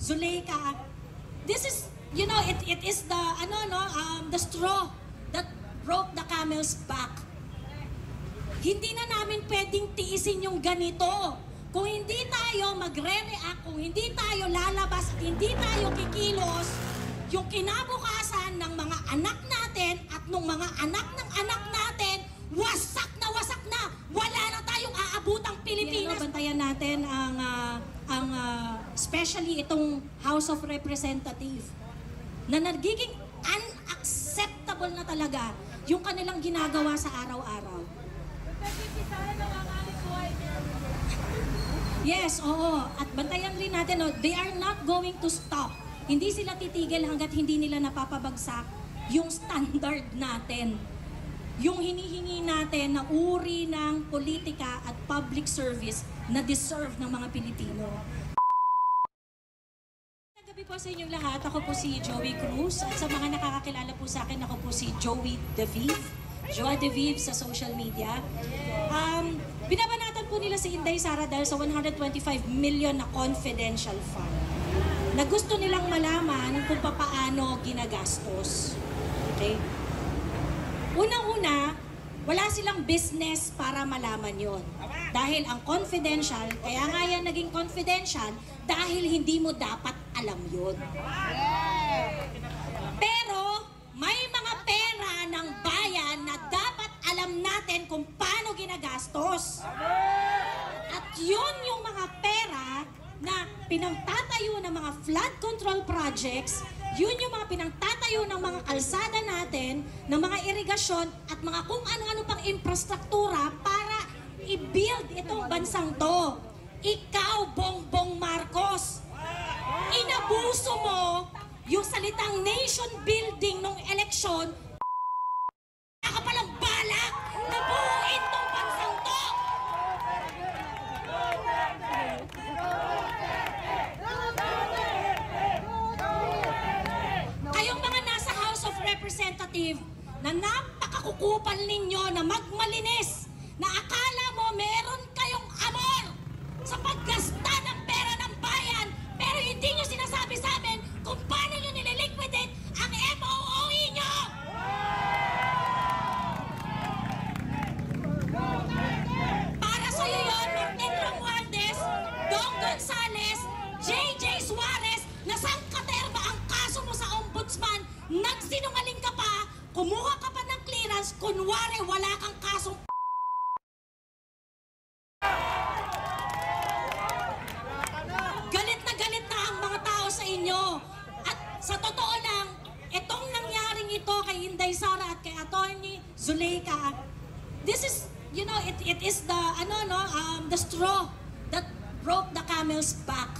Zuleika, this is, you know, it is the, the straw that broke the camel's back. Hindi na namin pwedeng tiisin yung ganito. Kung hindi tayo magre-react, kung hindi tayo lalabas at hindi tayo kikilos, yung kinabukasan ng mga anak natin at ng mga anak ng anak natin, wasak na wasak na. Wala na tayong aabutang Pilipinas. Bantayan natin ang especially itong House of Representatives na nagiging unacceptable na talaga yung kanilang ginagawa sa araw-araw. Yes, oo. At bantayan rin natin, they are not going to stop. Hindi sila titigil hanggat hindi nila napapabagsak yung standard natin. Yung hinihingi natin na uri ng politika at public service na deserve ng mga Pilipino. Gabi po sa inyong lahat, ako po si Joey Cruz at sa mga nakakakilala po sa akin, ako po si Joey DeVive. Joa DeVive sa social media. Binabanatan po nila si Inday Sara dahil sa 125 million na confidential fund na gusto nilang malaman kung paano ginagastos. Okay? Unang-una, wala silang business para malaman yon. Dahil ang confidential, kaya nga yan naging confidential, dahil hindi mo dapat alam yon. Pero, may mga pera ng bayan na dapat alam natin kung paano ginagastos. At yun yung mga pera na pinagtatayo ng mga flood control projects, yun yung mga pinagtatayo ng mga kalsada natin, ng mga irigasyon, at mga kung ano-ano pang infrastruktura para i-build itong bansang to. Ikaw, Bongbong Marcos, inabuso mo yung salitang nation building nung eleksyon, ka palang balak na buuin tong bansang to! Kayong mga nasa House of Representatives na napakakukupal ninyo na magmalinis, na akala mo meron kayong amor sa paggasta ng pera ng bayan, pero hindi nyo sinasabi sa amin kung paano nyo nililiquidate ang MOOE nyo! Para sa'yo yun, Martin Romualdez, Dong Gonzales, JJ Suarez, na sangkaterba ang kaso mo sa ombudsman, nagsinungaling ka pa, kumuha ka pa ng clearance, kunwari wala kang kasong galit na ang mga tao sa inyo. At sa totoo lang, itong nangyaring ito kay Inday Sara at kay Atty. Zuleika, this is, you know, it is the, the straw that broke the camel's back.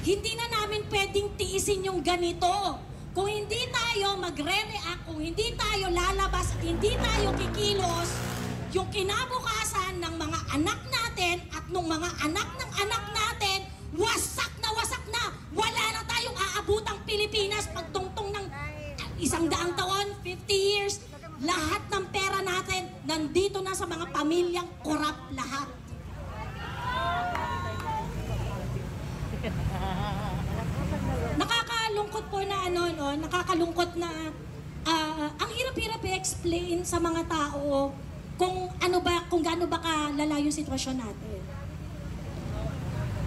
Hindi na namin pwedeng tiisin yung ganito. Kung hindi tayo magre-react, kung hindi tayo lalabas at hindi tayo kikilos, yung kinabukasan ng mga anak natin at ng mga anak ng anak natin, wasak na wasak na. Wala na tayong aabutang Pilipinas pagtungtong ng 100 taon, 50 years. Lahat ng pera natin nandito na sa mga pamilyang korap lahat. Nakakalungkot po na nakakalungkot na ang hirap-hirap i-explain sa mga tao kung gaano ba kalala yung sitwasyon natin.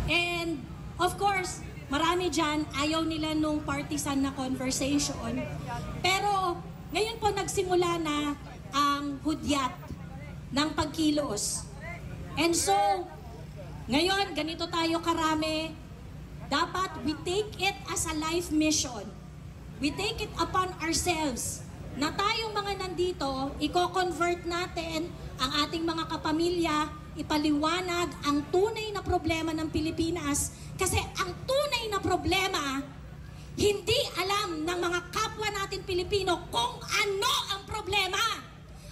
And of course, marami dyan ayaw nila nung partisan na conversation. Pero ngayon po nagsimula na ang hudyat ng pagkilos. And so, ngayon ganito tayo karami. Dapat we take it as a life mission. We take it upon ourselves na tayong mga nandito, i-convert natin ang ating mga kapamilya, ipaliwanag ang tunay na problema ng Pilipinas. Kasi ang tunay na problema, hindi alam ng mga kapwa natin Pilipino kung ano ang problema.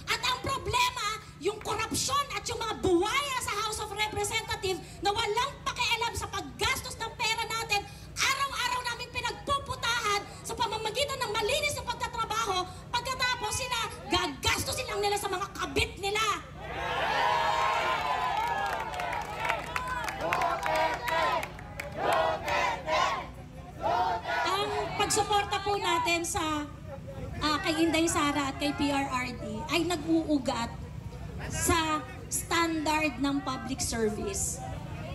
At ang problema, yung korupsyon at yung mga buwaya sa House of Representatives na walang pakialam sa paggastos ng pera natin, araw-araw namin pinagpuputahan sa pamamagitan ng malinis na pagtatrabaho, pagkatapos sila gagastusin lang nila sa mga kabit nila. diyan sa kay Inday Sara at kay PRRD ay nag-uugat sa standard ng public service.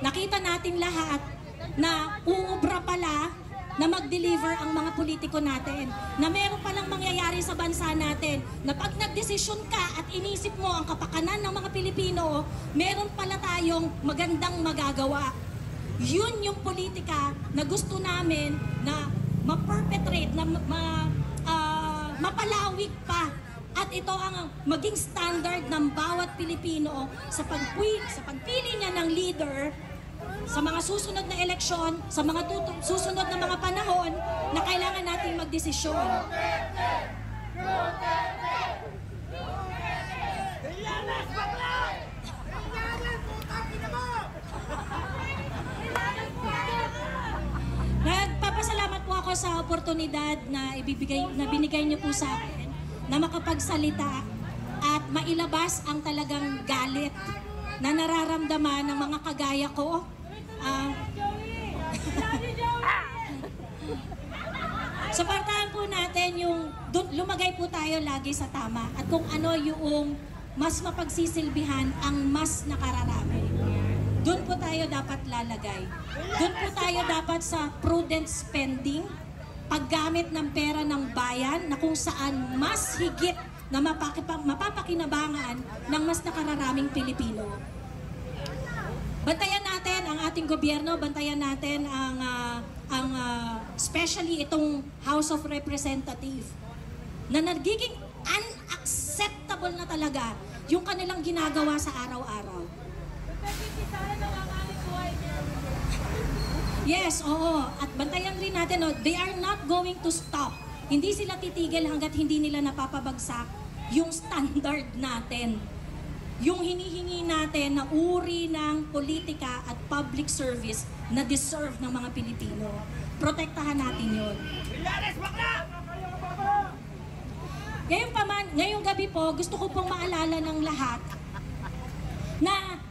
Nakita natin lahat na uubra pala na mag-deliver ang mga politiko natin, na meron palang mangyayari sa bansa natin, na pag nagdesisyon ka at inisip mo ang kapakanan ng mga Pilipino, meron pala tayong magandang magagawa. Yun yung politika na gusto namin na ma-perpetrate, na mapalawig pa. At ito ang maging standard ng bawat Pilipino sa pagpili niya ng leader sa mga susunod na eleksyon, sa mga susunod na mga panahon na kailangan nating magdesisyon. Nagpapasalamat po ako sa oportunidad na binigay niyo po sa akin na makapagsalita at mailabas ang talagang galit na nararamdaman ng mga kagaya ko. Suportahan po natin yung lumagay po tayo lagi sa tama at kung ano yung mas mapagsisilbihan ang mas nakararami. Doon po tayo dapat lalagay. Doon po tayo dapat sa prudent spending, paggamit ng pera ng bayan na kung saan mas higit na mapapakinabangan ng mas nakararaming Pilipino. Bantayan natin ang ating gobyerno, bantayan natin ang especially itong House of Representatives na nagiging unacceptable na talaga yung kanilang ginagawa sa araw-araw. Yes, oo. At bantayan rin natin, they are not going to stop. Hindi sila titigil hanggat hindi nila napapabagsak yung standard natin. Yung hinihingi natin na uri ng politika at public service na deserve ng mga Pilipino. Protektahan natin yun. Ngayong gabi po, gusto ko pong maalala ng lahat na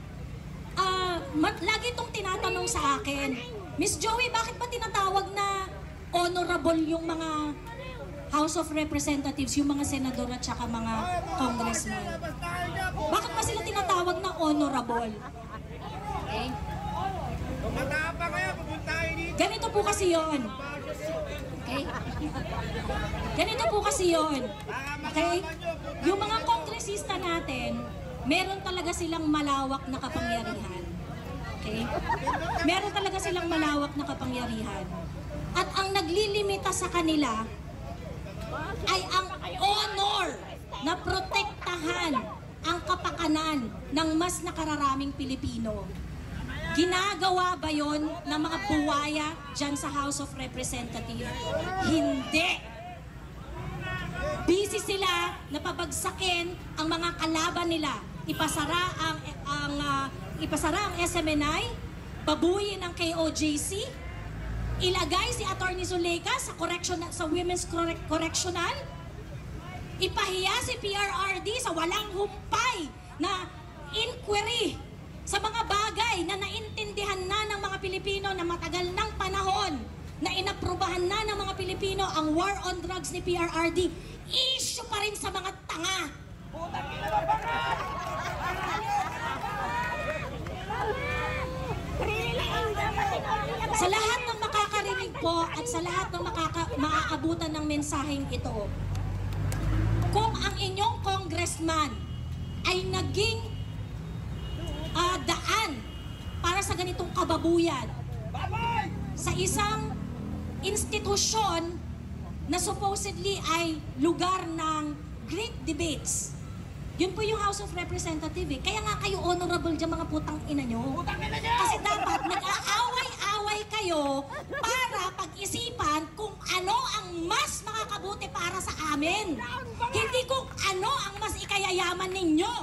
lagi itong tinatanong sa akin, Miss Joey, bakit ba tinatawag na honorable yung mga House of Representatives, yung mga senador at saka mga congressman? Bakit ba sila tinatawag na honorable? Okay? Ganito po kasi yun. Okay? Ganito po kasi yun. Okay? Yung mga kongresista natin, meron talaga silang malawak na kapangyarihan. Okay? Meron talaga silang malawak na kapangyarihan. At ang naglilimita sa kanila ay ang honor na protektahan ang kapakanan ng mas nakararaming Pilipino. Ginagawa ba yon ng mga buwaya dyan sa House of Representatives? Hindi. Busy sila na pabagsakin ang mga kalaban nila. Ipasara ang SMNI, pabuyin ang KOJC, ilagay si Attorney Zuleika sa Women's Correctional, ipahiya si PRRD sa walang humpay na inquiry sa mga bagay na naintindihan na ng mga Pilipino na matagal ng panahon na inaprubahan na ng mga Pilipino ang war on drugs ni PRRD, issue pa rin sa mga tanga. Sa lahat ng makakarinig po at sa lahat ng maaabutan ng mensaheng ito, kung ang inyong congressman ay naging daan para sa ganitong kababuyan sa isang institusyon na supposedly ay lugar ng great debates, yun po yung House of Representatives. Kaya nga kayo honorable dyan mga putang ina nyo. Kasi dapat nag-aaway-away kayo para pag-isipan kung ano ang mas makakabuti para sa amin. Hindi kung ano ang mas ikayayaman ninyo.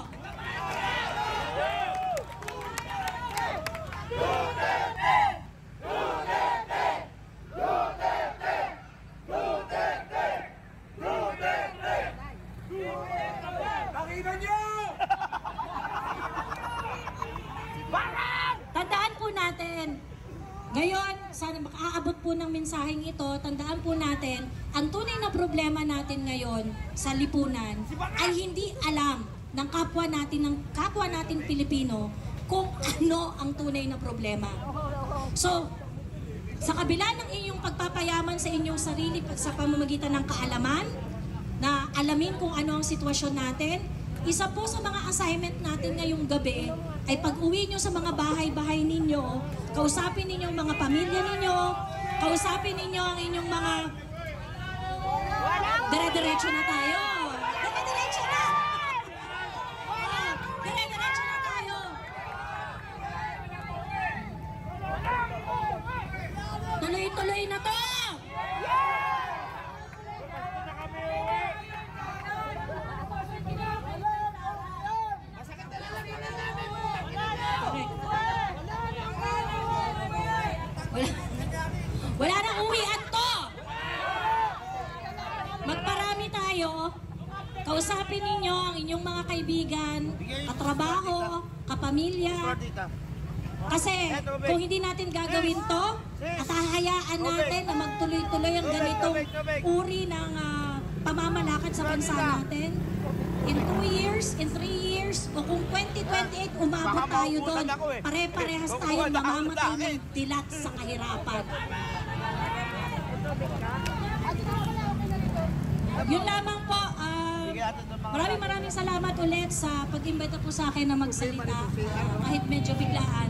Tandaan po natin, ngayon, sana makaabot po ng mensaheng ito, tandaan po natin, ang tunay na problema natin ngayon sa lipunan ay hindi alam ng kapwa natin Pilipino kung ano ang tunay na problema. So, sa kabila ng inyong pagpapayaman sa inyong sarili sa pamamagitan ng kaalaman, na alamin kung ano ang sitwasyon natin, isa po sa mga assignment natin ngayong gabi ay pag-uwi nyo sa mga bahay-bahay ninyo, kausapin ninyo ang mga pamilya ninyo, kausapin ninyo ang inyong mga... Dire-diretso na tayo! Dire-diretso na! Dire-diretso na tayo! Tuloy-tuloy na to! Wala nang uwian to! Magparami tayo. Kausapin ninyo ang inyong mga kaibigan, katrabaho, kapamilya. Kasi kung hindi natin gagawin to, at hahayaan natin na magtuloy-tuloy ang ganitong uri ng pamamalakad sa bansa natin, in 2 years, in 3 years, o kung 2028 umabot tayo doon, pare-parehas tayong mamamatay ng dilat sa kahirapan. Yun lamang po. Maraming salamat ulit sa pag-imbita po sa akin na magsalita kahit medyo biglaan.